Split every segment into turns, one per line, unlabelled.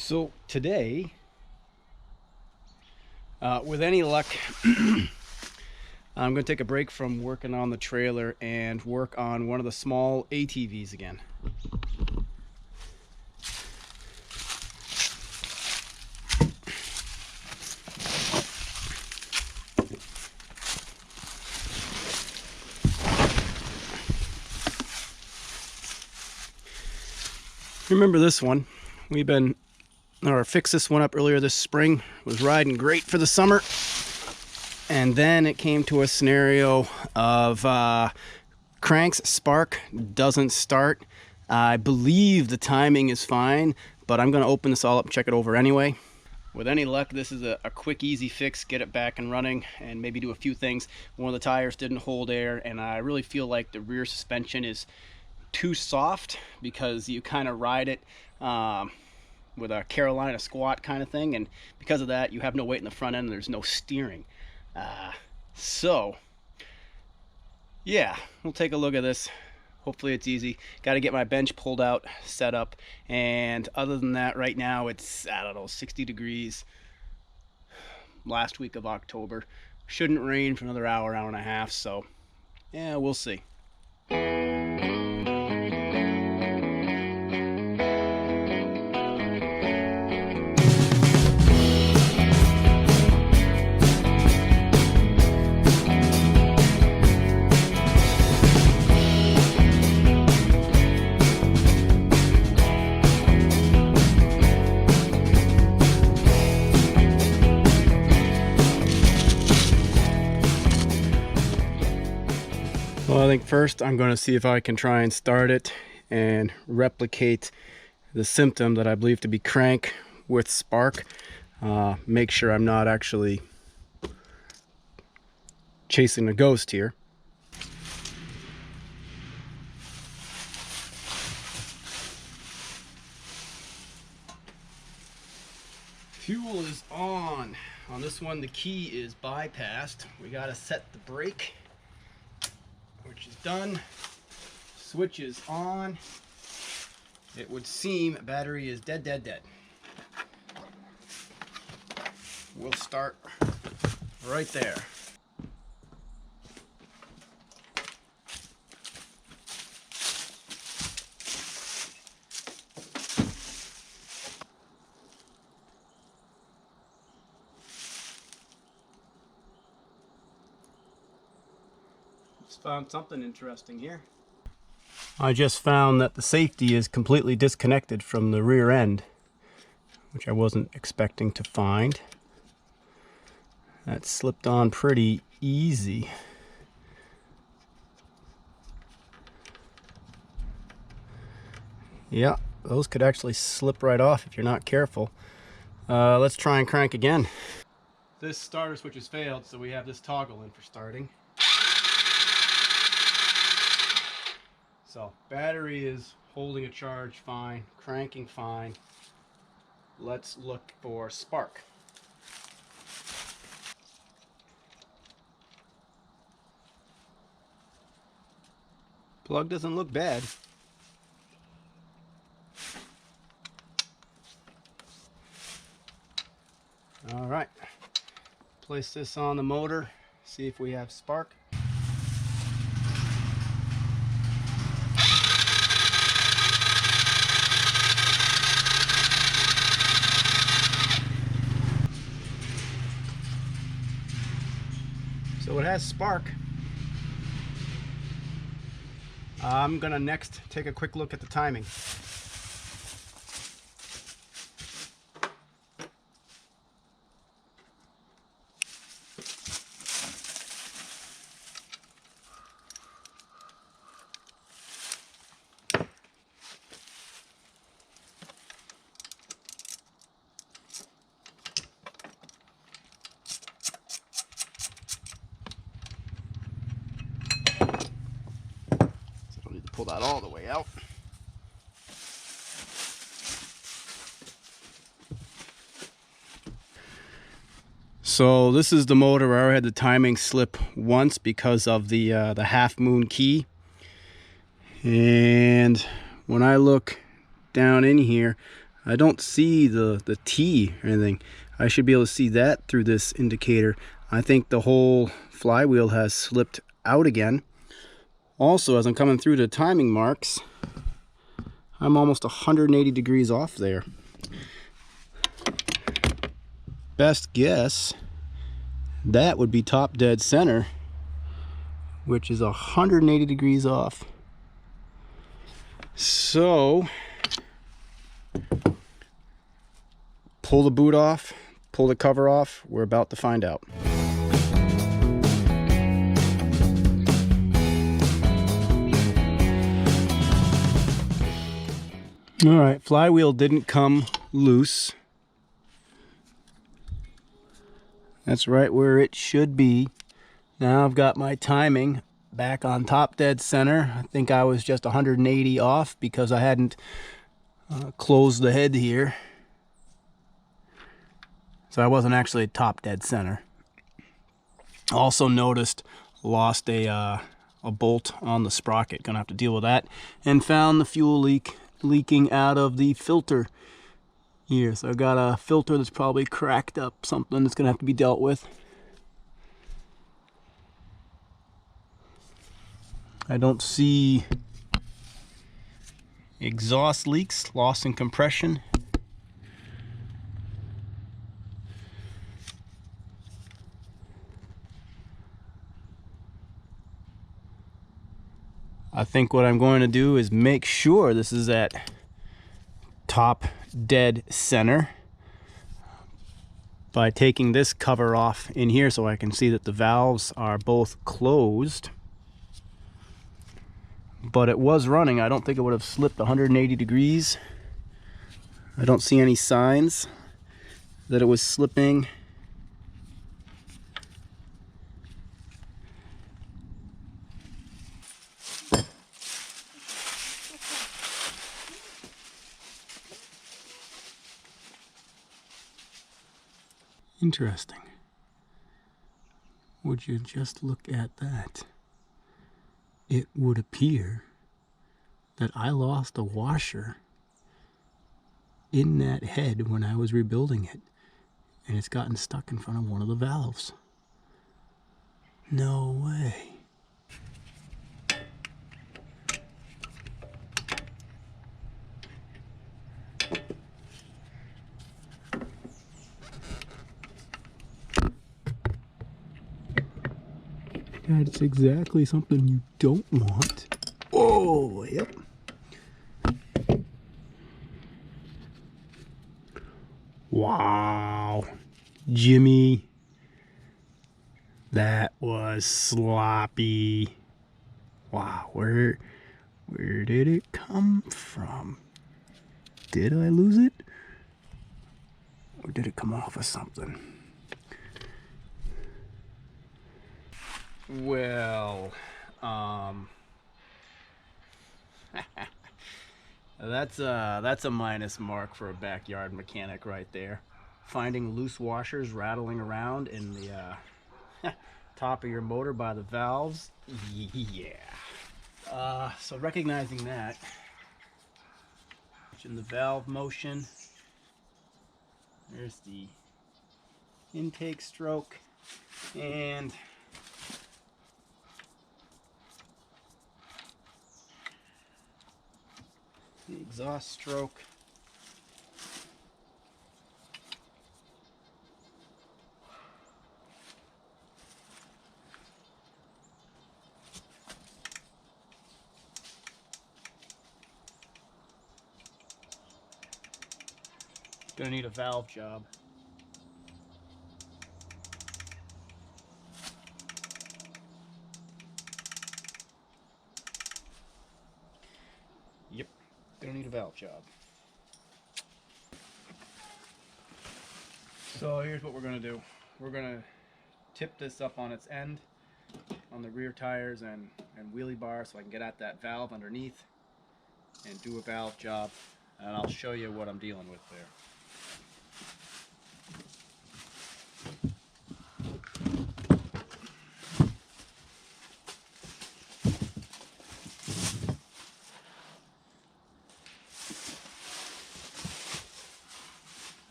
So today, with any luck, I'm going to take a break from working on the trailer and work on one of the small ATVs again. Remember this one? Fixed this one up earlier this spring. It was riding great for the summer, and then it came to a scenario of cranks spark doesn't start. I believe the timing is fine, but I'm going to open this all up and check it over anyway. With any luck, this is a quick, easy fix. Get it back and running and maybe do a few things. One of the tires didn't hold air, and I really feel like the rear suspension is too soft because you kind of ride it with a Carolina squat kind of thing, and because of that you have no weight in the front end and there's no steering. So yeah, we'll take a look at this. Hopefully it's easy. Got to get my bench pulled out, set up, and other than that, right now it's, I don't know, 60 degrees. Last week of October. Shouldn't rain for another hour and a half, so yeah, we'll see. Well, I think first I'm going to see if I can try and start it and replicate the symptom that I believe to be crank with spark. Make sure I'm not actually chasing a ghost here. Fuel is on. On this one, the key is bypassed. We got to set the brake, which is done. Switch is on. It would seem battery is dead. We'll start right there. Found something interesting here. I just found that the safety is completely disconnected from the rear end, which I wasn't expecting to find. That slipped on pretty easy. Yeah, those could actually slip right off if you're not careful. Let's try and crank again. This starter switch has failed, so we have this toggle in for starting. So battery is holding a charge fine, cranking fine. Let's look for spark. Plug doesn't look bad. All right, place this on the motor, see if we have spark. So it has spark. I'm gonna next take a quick look at the timing. Pull that all the way out. So this is the motor where I had the timing slip once because of the half moon key. And when I look down in here, I don't see the T or anything. I should be able to see that through this indicator. I think the whole flywheel has slipped out again. Also, as I'm coming through the timing marks, I'm almost 180 degrees off there. Best guess, that would be top dead center, which is 180 degrees off. So, pull the boot off, pull the cover off. We're about to find out. All right, flywheel didn't come loose. That's right where it should be. Now I've got my timing back on top dead center. I think I was just 180 off because I hadn't closed the head here. So I wasn't actually top dead center. Also noticed lost a bolt on the sprocket. Gonna have to deal with that. And found the fuel leak leaking out of the filter here. So I've got a filter that's probably cracked up, something that's gonna have to be dealt with. I don't see exhaust leaks, loss in compression. I think what I'm going to do is make sure this is at top dead center by taking this cover off in here so I can see that the valves are both closed. But it was running. I don't think it would have slipped 180 degrees. I don't see any signs that it was slipping. Interesting. Would you just look at that? It would appear that I lost a washer in that head when I was rebuilding it, and it's gotten stuck in front of one of the valves. No way. That's exactly something you don't want. Oh, yep. Wow. Jimmy. That was sloppy. Wow, where did it come from? Did I lose it? Or did it come off of something? Well, that's a minus mark for a backyard mechanic right there. Finding loose washers rattling around in the top of your motor by the valves. Yeah. So recognizing that, in the valve motion, there's the intake stroke and the exhaust stroke. Gonna need a valve job. Yep, gonna need a valve job. So here's what we're gonna do. We're gonna tip this up on its end on the rear tires and wheelie bar so I can get at that valve underneath and do a valve job, and I'll show you what I'm dealing with there.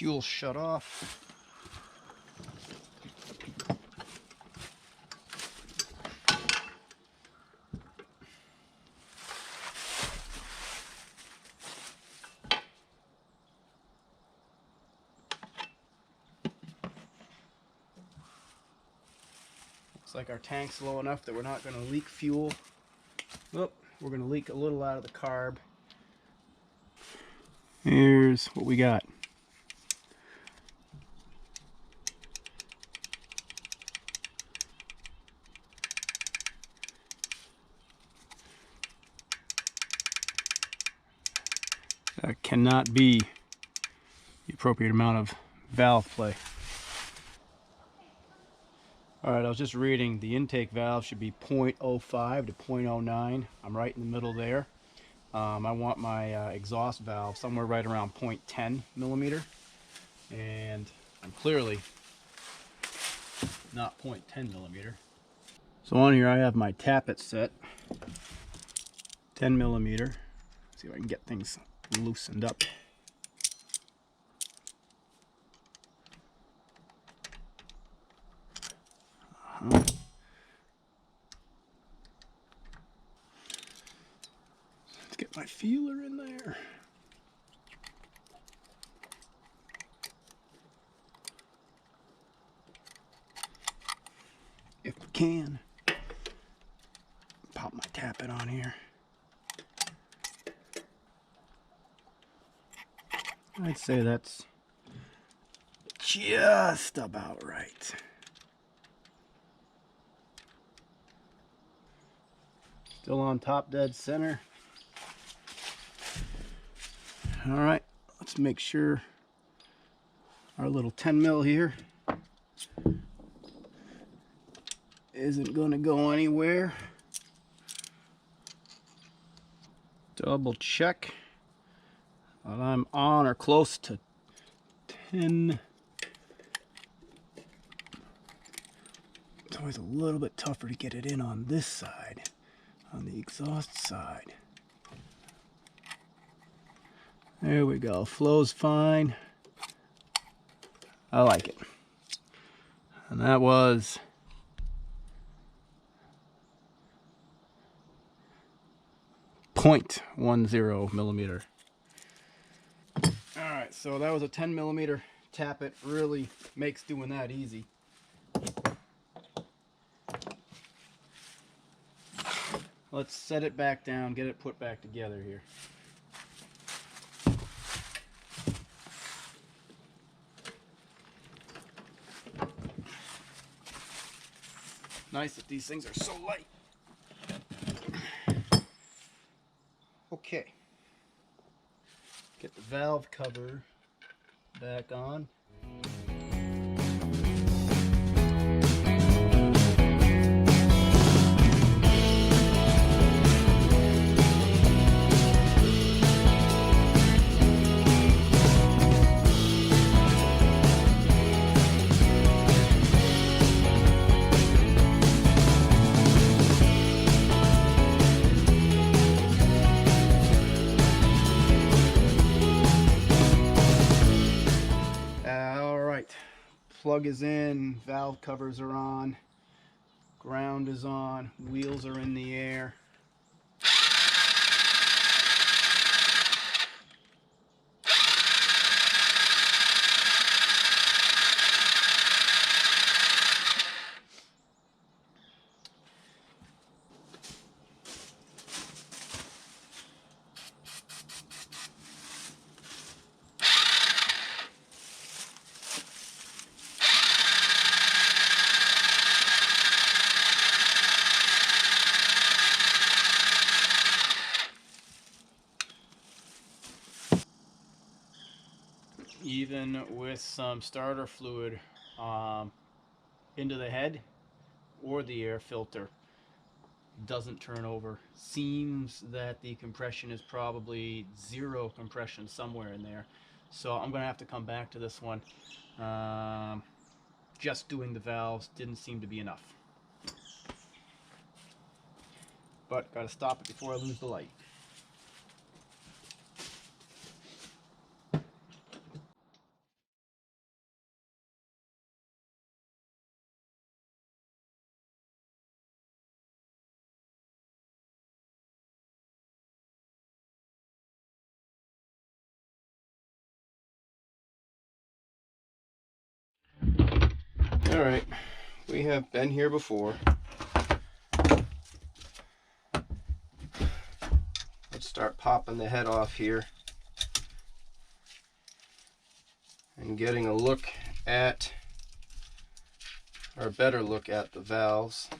fuel shut off. Looks like our tank's low enough that we're not going to leak fuel. Oh, we're going to leak a little out of the carb. Here's what we got. That cannot be the appropriate amount of valve play. Alright, I was just reading the intake valve should be 0.05 to 0.09. I'm right in the middle there. I want my exhaust valve somewhere right around 0.10 millimeter. And I'm clearly not 0.10 millimeter. So on here I have my tappet set, 10 millimeter. See if I can get things loosened up. Let's get my feeler in there. If we can. Pop my tappet on here. I'd say that's just about right. Still on top dead center. All right, let's make sure our little 10 mil here isn't going to go anywhere. Double check that I'm on or close to 10. It's always a little bit tougher to get it in on this side, on the exhaust side. There we go, flows fine. I like it. And that was .10 millimeter. Alright, so that was a 10 millimeter tappet. Really makes doing that easy. Let's set it back down, get it put back together here. Nice that these things are so light. Okay. Get the valve cover back on. Plug is in, valve covers are on, ground is on, wheels are in the air. Even with some starter fluid into the head or the air filter, doesn't turn over. Seems that the compression is probably zero compression somewhere in there. So I'm going to have to come back to this one. Just doing the valves didn't seem to be enough. But got to stop it before I lose the light. Alright, we have been here before. Let's start popping the head off here and getting a look at, or a better look at, the valves.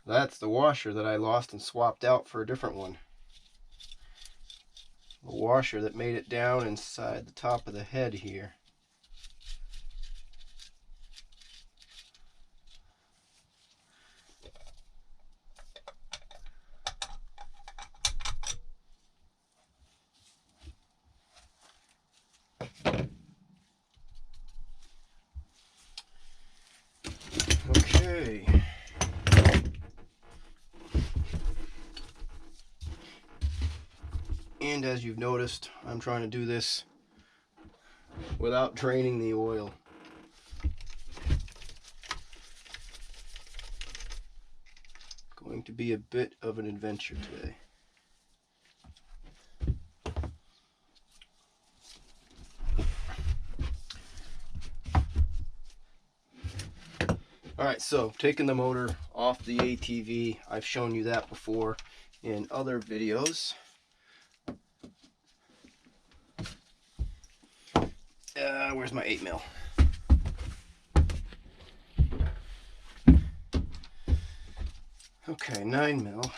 That's the washer that I lost and swapped out for a different one. A washer that made it down inside the top of the head here. Okay. And as you've noticed, I'm trying to do this without draining the oil. Going to be a bit of an adventure today. Alright, so taking the motor off the ATV, I've shown you that before in other videos. Where's my 8mm? Okay, 9mm.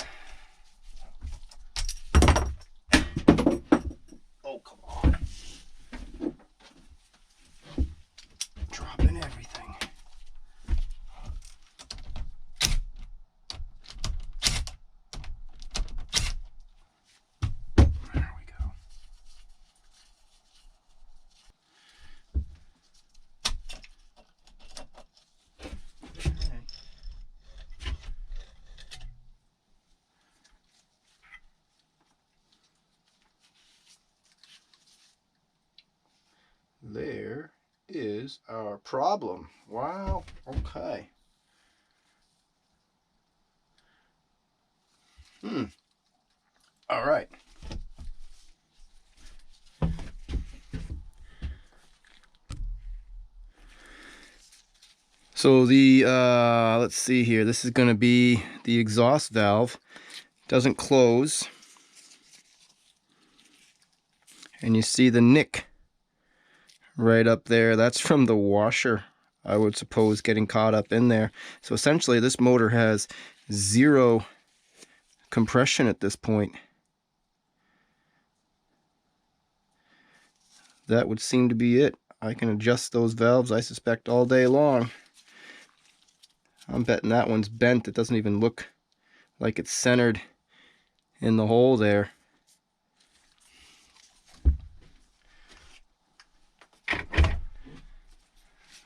Oh, come on. Dropping everything. There we go. There is our problem. Wow, okay. All right. So the, let's see here, this is going to be the exhaust valve. Doesn't close. And you see the nick right up there. That's from the washer, I would suppose, getting caught up in there. So essentially this motor has zero compression at this point. That would seem to be it. I can adjust those valves, I suspect, all day long. I'm betting that one's bent. It doesn't even look like it's centered in the hole there.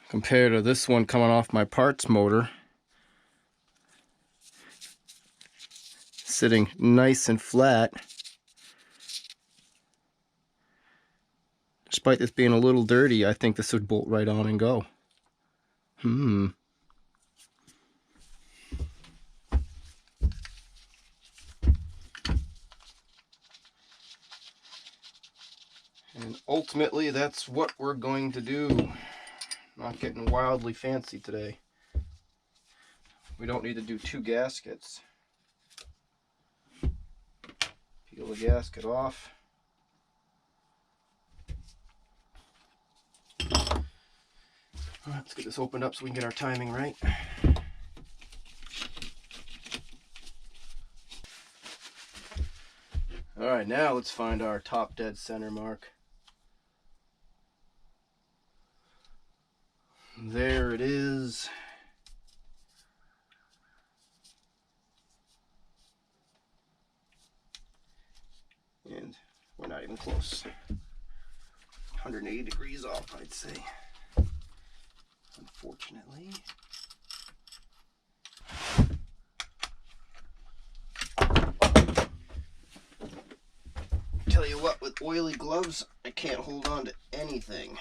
Compared to this one coming off my parts motor, sitting nice and flat. Despite this being a little dirty, I think this would bolt right on and go. And ultimately, that's what we're going to do. Not getting wildly fancy today. We don't need to do 2 gaskets. Peel the gasket off. Let's get this opened up so we can get our timing right. Alright, now let's find our top dead center mark. There it is. And we're not even close. 180 degrees off, I'd say. Unfortunately. Tell you what, with oily gloves, I can't hold on to anything.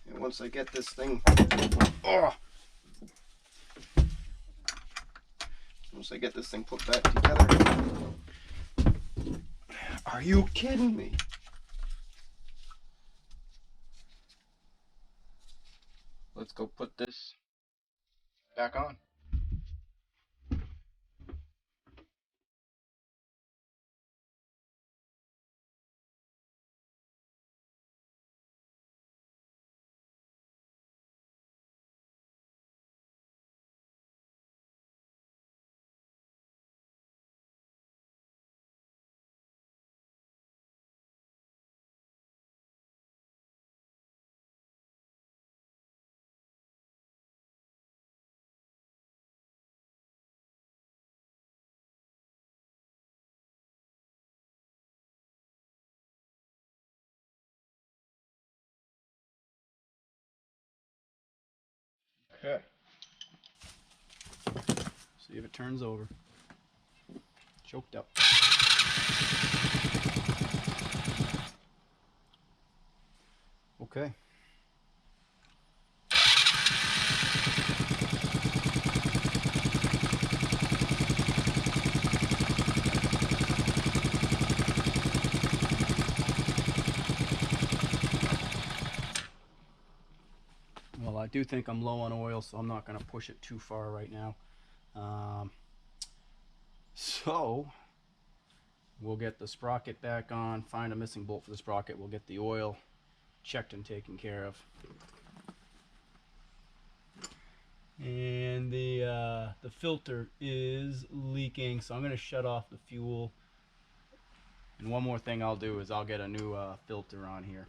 And once I get this thing, once I get this thing put back together, are you kidding me? let's go put this back on. Okay. See if it turns over. Choked up. Okay. Well, I do think I'm low on oil, so I'm not going to push it too far right now. So we'll get the sprocket back on, find a missing bolt for the sprocket, we'll get the oil checked and taken care of. And the filter is leaking, so I'm going to shut off the fuel. And one more thing I'll do is I'll get a new filter on here.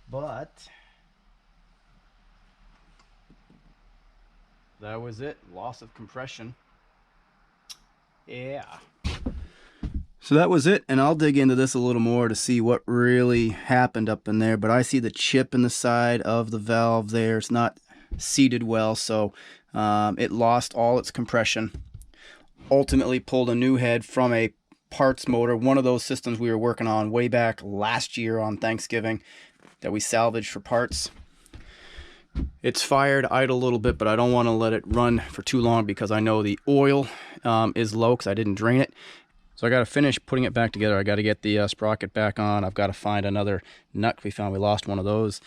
But that was it. Loss of compression. Yeah. So that was it, and I'll dig into this a little more to see what really happened up in there. But I see the chip in the side of the valve there. It's not seated well, so it lost all its compression. Ultimately pulled a new head from a parts motor, one of those systems we were working on way back last year on Thanksgiving that we salvaged for parts. It's fired, idle a little bit, but I don't want to let it run for too long because I know the oil is low because I didn't drain it. So I got to finish putting it back together. I got to get the sprocket back on. I've got to find another nut. We lost one of those.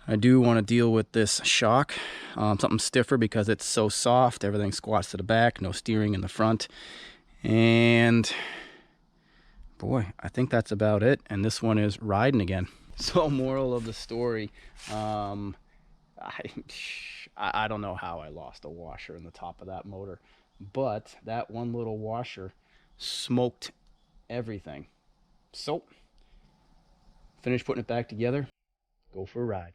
I do want to deal with this shock, something stiffer because it's so soft. Everything squats to the back, no steering in the front. And boy, I think that's about it. And this one is riding again. So moral of the story, I don't know how I lost a washer in the top of that motor, but that one little washer smoked everything. So, finish putting it back together, go for a ride.